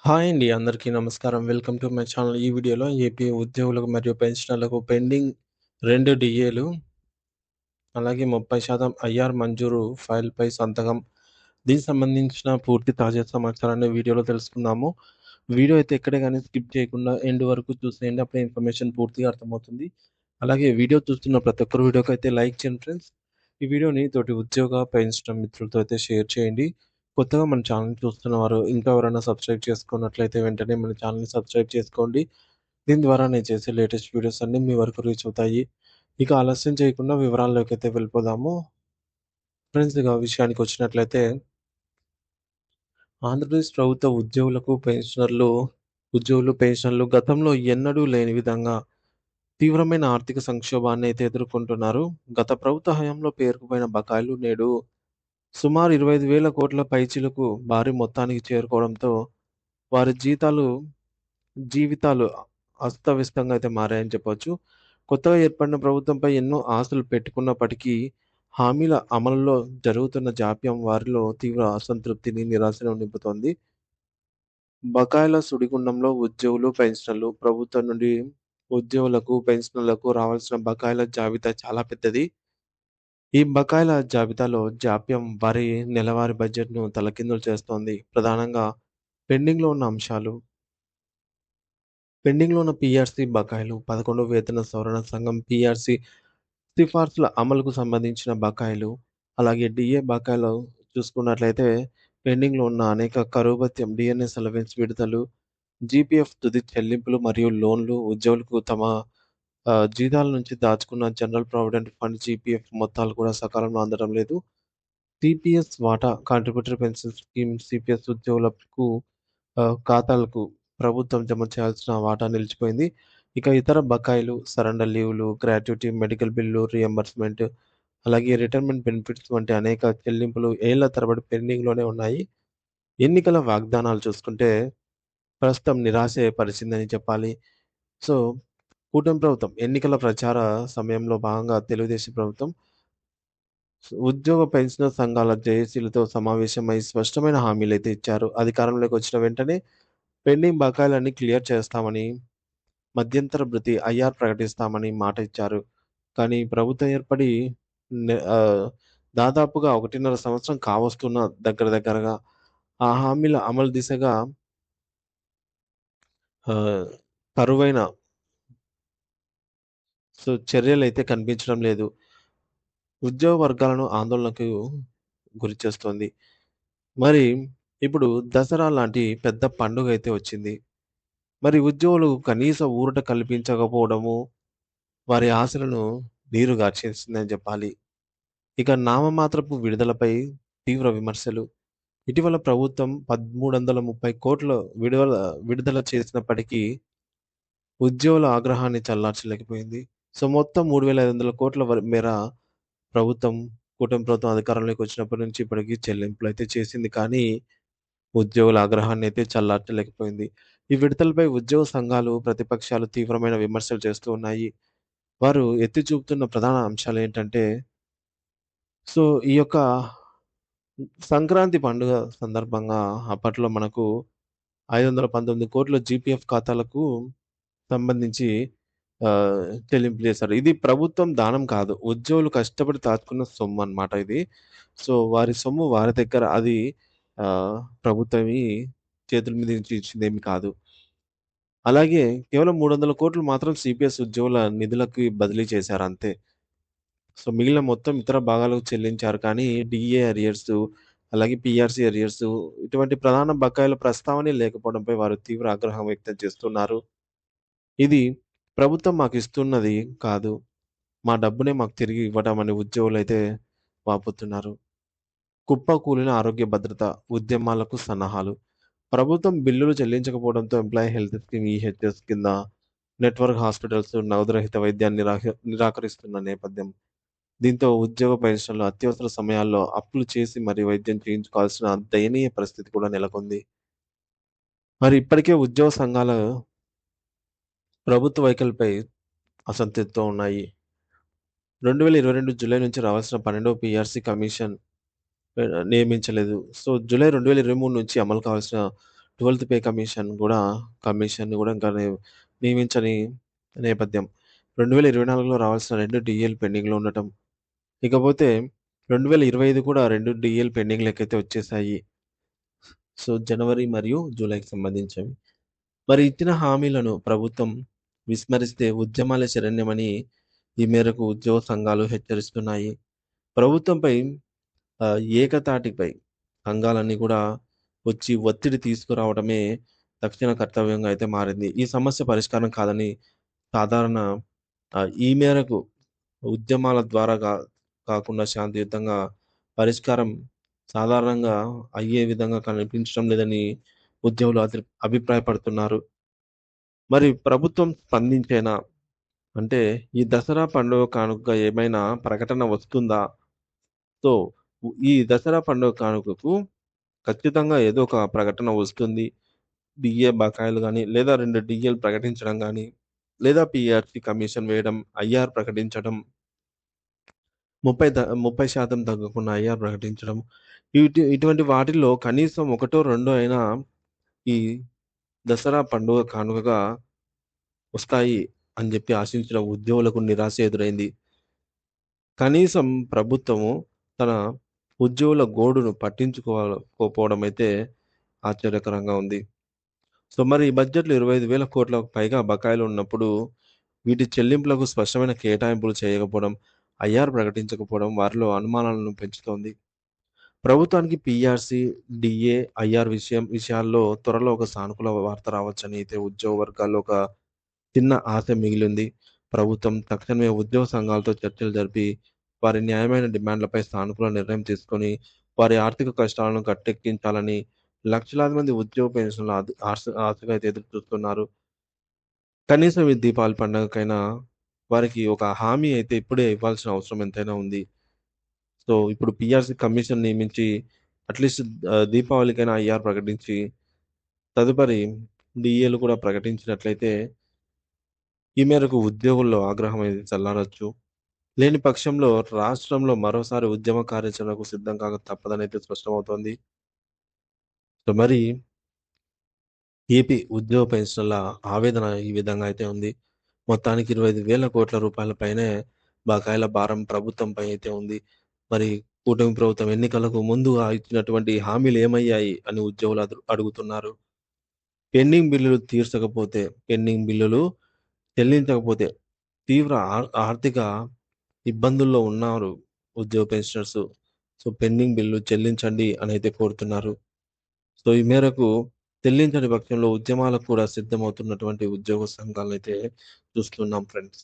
Hi అండి. అందరికీ నమస్కారం. Welcome to my channel. ఈ వీడియోలో ఏపీ ఉద్యోగులకు మరియు పెన్షనర్లకు పెండింగ్ 2 డీఏలు, అలాగే 30% ఐఆర్ మంజూరు ఫైల్‌పై సంతకం. దీనికి సంబంధించిన పూర్తి తాజా సమాచారాన్ని వీడియోలో తెలుసుకుందాము. వీడియో అయితే ఎక్కడ గాని స్కిప్ చేయకుండా ఎండ్ వరకు చూసేయండి. అప్పుడే ఇన్ఫర్మేషన్ పూర్తిగా అర్థమవుతుంది. అలాగే వీడియో చూస్తున్న ప్రతి ఒక్కరు వీడియోకైతే లైక్ చేయండి ఫ్రెండ్స్. ఈ వీడియోని తోటి ఉద్యోగ, పెన్షనర్ మిత్రులతో అయితే షేర్ చేయండి. కొత్తగా మన ఛానెల్‌ని చూస్తున్నవారు ఇంకా ఎవరైనా సబ్స్క్రైబ్ చేసుకున్నట్లయితే వెంటనే మన ఛానెల్‌ని సబ్స్క్రైబ్ చేసుకోండి. దీని ద్వారా నేను చేసే లేటెస్ట్ వీడియోస్ అన్నీ మీ వరకు రీచ్ అవుతాయి. ఇక ఆలస్యం చేయకుండా వివరాల్లోకైతే వెళ్ళిపోదాము. ఫ్రెండ్స్ ఇక విషయానికొచ్చినట్లయితే ఆంధ్రప్రదేశ్ ప్రభుత్వ పెన్షనర్లు గతంలో ఎన్నడూ లేని విధంగా తీవ్రమైన ఆర్థిక సంక్షోభాన్ని అయితే ఎదుర్కొంటున్నారు. గత ప్రభుత్వ హయాంలో పేరుకుపోయిన బకాయిలు నేడు సుమారు 25,000 కోట్ల పైచిలుకు భారీ మొత్తానికి చేరుకోవడంతో వారి జీవితాలు అస్తవ్యస్తంగా అయితే మారాయని చెప్పొచ్చు. కొత్తగా ఏర్పడిన ప్రభుత్వంపై ఎన్నో ఆశలు పెట్టుకున్నప్పటికీ, హామీల అమలులో జరుగుతున్న జాప్యం వారిలో తీవ్ర అసంతృప్తిని, నిరాశను నింపుతోంది. బకాయిల సుడిగుండంలో ప్రభుత్వం నుండి ఉద్యోగులకు, పెన్షనర్లకు రావాల్సిన బకాయిల జాబితా చాలా పెద్దది. ఈ బకాయిల జాబితాలో జాప్యం వారి నెలవారీ బడ్జెట్‌ను తలకిందులు చేస్తోంది. ప్రధానంగా పెండింగ్‌లో ఉన్న అంశాలు పెండింగ్‌లో ఉన్న పీఆర్సీ బకాయిలు, 11వ వేతన సవరణ సంఘం పీఆర్సీ సిఫార్సుల అమలుకు సంబంధించిన బకాయిలు, అలాగే డీఏ బకాయిలు చూసుకున్నట్లయితే పెండింగ్‌లో ఉన్న అనేక కరువు భత్యం, డీఎన్ఎస్ అలవెన్స్ విడుదలు, జీపీఎఫ్ తుది చెల్లింపులు మరియు లోన్లు, ఉద్యోగులకు తమ జీతాల నుంచి దాచుకున్న జనరల్ ప్రావిడెంట్ ఫండ్ జీపీఎఫ్ మొత్తాలు కూడా సకాలంలో అందడం లేదు. సిపిఎస్ వాటా కాంట్రిబ్యూటరీ పెన్షన్ స్కీమ్ సిపిఎస్ ఉద్యోగులకు ఖాతాలకు ప్రభుత్వం జమ చేయాల్సిన వాటా నిలిచిపోయింది. ఇక ఇతర బకాయిలు, surrender లీవ్‌లు, gratuity, medical bill reimbursement, అలాగే రిటైర్మెంట్ బెనిఫిట్స్ వంటి అనేక చెల్లింపులు ఏళ్ల తరబడి పెండింగ్‌లోనే ఉన్నాయి. ఎన్నికల వాగ్దానాలు చూసుకుంటే ప్రస్తుతం నిరాశే పరిచిందని చెప్పాలి. సో, కూటమి ప్రభుత్వం ఎన్నికల ప్రచార సమయంలో భాగంగా తెలుగుదేశం ప్రభుత్వం ఉద్యోగ పెన్షనర్ సంఘాల జేఏసీలతో సమావేశమై స్పష్టమైన హామీలైతే ఇచ్చారు. అధికారంలోకి వచ్చిన వెంటనే పెండింగ్ బకాయిలన్నీ క్లియర్ చేస్తామని, మధ్యంతర భృతి ఐఆర్ ప్రకటిస్తామని మాట ఇచ్చారు. కానీ ప్రభుత్వం ఏర్పడి నె ఆహ్, దాదాపుగా 1.5 సంవత్సరం కావస్తున్న దగ్గరగా ఆ హామీల అమలు దిశగా ఆహ్, కరువైన చర్యలైతే కనిపించడం లేదు. ఉద్యోగ వర్గాలను ఆందోళనకు గురిచేస్తోంది. మరి ఇప్పుడు దసరా లాంటి పెద్ద పండుగైతే వచ్చింది. మరి ఉద్యోగులు కనీస ఊరట కల్పించకపోవడము, వారి ఆశలను నీరుగార్చేసిందని చెప్పాలి. ఇక నామమాత్రపు విడుదలపై తీవ్ర విమర్శలు. ఇటీవల ప్రభుత్వం 1330,00,00,000 విడుదల విడుదల చేసినప్పటికీ ఉద్యోగుల ఆగ్రహాన్ని చల్లార్చలేకపోయింది. సో, మొత్తం 3,500,00,00,000 మేర ప్రభుత్వం, కూటమి ప్రభుత్వం అధికారంలోకి వచ్చినప్పటి నుంచి ఇప్పటికి చెల్లింపులైతే చేసింది. కానీ ఉద్యోగుల ఆగ్రహాన్నయితే చల్లార్చలేకపోయింది. ఈ విడతలపై ఉద్యోగ సంఘాలు, ప్రతిపక్షాలు తీవ్రమైన విమర్శలు చేస్తూ ఉన్నాయి. వారు ఎత్తి చూపుతున్న ప్రధాన అంశాలేంటంటే, సో, ఈ యొక్క సంక్రాంతి పండుగ సందర్భంగా అప్పట్లో మనకు 519,00,00,000 జీపీఎఫ్ ఖాతాలకు సంబంధించి చెల్లింపు చేశారు. ఇది ప్రభుత్వం దానం కాదు. ఉద్యోగులు కష్టపడి దాచుకున్న సొమ్మనమాట ఇది. సో, వారి సొమ్ము వారి దగ్గర అది ఆహ్, ప్రభుత్వమి చేతుల మీద నుంచి ఇచ్చిందేమి కాదు. అలాగే కేవలం 300,00,00,000 మాత్రం సీపీఎస్ ఉద్యోగుల నిధులకి బదిలీ చేశారంతే. సో, మిగిలిన మొత్తం ఇతర భాగాలకు చెల్లించారు. కానీ డీఏ అరియర్సు, అలాగే పీఆర్సీ అరియర్సు ఇటువంటి ప్రధాన బకాయిల ప్రస్తావనే లేకపోవడంపై వారు తీవ్ర ఆగ్రహం వ్యక్తం చేస్తున్నారు. ఇది ప్రభుత్వం మాకిస్తున్నది కాదు. మా డబ్బునే మాకు తిరిగి ఇవ్వటమని ఉద్యోగులైతే వాపోతున్నారు. కుప్పకూలిన ఆరోగ్య భద్రత, ఉద్యమాలకు సన్నాహాలు. ప్రభుత్వం బిల్లులు చెల్లించకపోవడంతో ఎంప్లాయీ హెల్త్ స్కీమ్ ఈహెచ్ఎస్ కింద నెట్వర్క్ హాస్పిటల్స్ నగదురహిత వైద్యాన్ని నిరాకరిస్తున్న నేపథ్యం. దీంతో ఉద్యోగ పెన్షన్లు అత్యవసర సమయాల్లో అప్పులు చేసి మరీ వైద్యం చేయించుకోవాల్సిన దయనీయ పరిస్థితి కూడా నెలకొంది. మరి ఇప్పటికే ఉద్యోగ సంఘాలు ప్రభుత్వ వైఖరిపై అసంతృప్తితో ఉన్నాయి. 2022 జూలై నుంచి రావాల్సిన 12వ పీఆర్సీ కమిషన్ నియమించలేదు. సో, జూలై 2023 నుంచి అమలు కావాల్సిన 12థ్ పే కమిషన్‌ని గూడా ఇంకా నియమించని నేపథ్యం. 2024లో రావాల్సిన 2 డీఏలు పెండింగ్‌లో ఉండటం. ఇకపోతే 2025 కూడా 2 డీఏలు పెండింగ్ లెక్కైతే వచ్చేసాయి. సో, జనవరి మరియు జూలైకి సంబంధించినవి. మరి ఇచ్చిన హామీలను ప్రభుత్వం విస్మరిస్తే ఉద్యమాలే శరణ్యమని ఈ మేరకు ఉద్యోగ సంఘాలు హెచ్చరిస్తున్నాయి. ప్రభుత్వంపై ఏకతాటిపై సంఘాలన్నీ కూడా వచ్చి ఒత్తిడి తీసుకురావడమే తక్షణ కర్తవ్యంగా అయితే మారింది. ఈ సమస్య పరిష్కారం కాదని సాధారణ ఈ మేరకు ఉద్యమాల ద్వారా కాకుండా శాంతియుతంగా పరిష్కారం సాధారణంగా అయ్యే విధంగా కనిపించడం లేదని ఉద్యోగులు అభిప్రాయపడుతున్నారు. మరి ప్రభుత్వం స్పందించేనా? అంటే ఈ దసరా పండుగ కానుకగా ఏమైనా ప్రకటన వస్తుందా? సో, ఈ దసరా పండుగ కానుకకు ఖచ్చితంగా ఏదో ఒక ప్రకటన వస్తుంది. డీఏ బకాయిలు గాని, లేదా 2 డీఏలు ప్రకటించడం గాని, లేదా పీఆర్‌సీ కమిషన్ వేయడం, ఐఆర్ ప్రకటించడం, 30% తగ్గకుండా ఐఆర్ ప్రకటించడం. ఇటువంటి వాటిల్లో కనీసం ఒకటో, రెండో అయినా ఈ దసరా పండుగ కానుకగా వస్తాయి అని జెప్పి ఆశించిన ఉద్యోగులకు నిరాశ ఎదురైంది. కనీసం ప్రభుత్వము తన ఉద్యోగుల గోడును కోపోవడమైతే ఆశ్చర్యకరంగా ఉంది. సో, మరి ఈ బడ్జెట్‌లో 25,000 కోట్లకు పైగా బకాయిలు ఉన్నప్పుడు, వీటి చెల్లింపులకు స్పష్టమైన కేటాయింపులు చేయకపోవడం, ఐఆర్ ప్రకటించకపోవడం వారిలో అనుమానాలను పెంచుతోంది. ప్రభుత్వానికి పీఆర్‌సీ, డీఏ, ఐఆర్ విషయాల్లో త్వరలో ఒక సానుకూల వార్త రావచ్చని అయితే ఉద్యోగ వర్గాల్లో ఒక చిన్న ఆశ మిగిలుంది. ప్రభుత్వం తక్షణమే ఉద్యోగ సంఘాలతో చర్చలు జరిపి, వారి న్యాయమైన డిమాండ్‌లపై సానుకూల నిర్ణయం తీసుకొని, వారి ఆర్థిక కష్టాలను గట్టెక్కించాలని లక్షలాది మంది ఉద్యోగ పెన్షన్‌ల ఆశగా అయితే ఎదురు చూస్తున్నారు. కనీసం ఈ దీపావళి పండుగకైనా వారికి ఒక హామీ అయితే ఇప్పుడే ఇవ్వాల్సిన అవసరం ఎంతైనా ఉంది. సో, ఇప్పుడు పీఆర్‌సీ కమిషన్ నియమించి అట్‌లీస్ట్ దీపావళికైనా ఐఆర్ ప్రకటించి, తదుపరి డీఏలు కూడా ప్రకటించినట్లయితే, ఈ మేరకు ఉద్యోగుల్లో ఆగ్రహం అనేది చల్లారొచ్చు. లేని పక్షంలో రాష్ట్రంలో మరోసారి ఉద్యమ కార్యాచరణకు సిద్ధం కాక తప్పదనైతే స్పష్టమవుతోంది. సో, మరి ఏపీ ఉద్యోగ పెన్షనర్ల ఆవేదన ఈ విధంగా అయితే ఉంది. మొత్తానికి 25,000 కోట్ల రూపాయల పైనే బకాయిల భారం ప్రభుత్వంపై అయితే ఉంది. మరి కూటమి ప్రభుత్వం ఎన్నికలకు ముందుగా ఇచ్చినటువంటి హామీలు ఏమయ్యాయి అని ఉద్యోగులు అడుగుతున్నారు. పెండింగ్ బిల్లులు చెల్లించకపోతే తీవ్ర ఆర్థిక ఇబ్బందుల్లో ఉన్నారు ఉద్యోగ పెన్షనర్స్. సో, పెండింగ్ బిల్లు చెల్లించండి అనైతే కోరుతున్నారు. సో, ఈ మేరకు చెల్లించని పక్షంలో ఉద్యమాలకు కూడా సిద్ధమవుతున్నటువంటి ఉద్యోగ సంఘాలనైతే చూస్తున్నాం ఫ్రెండ్స్.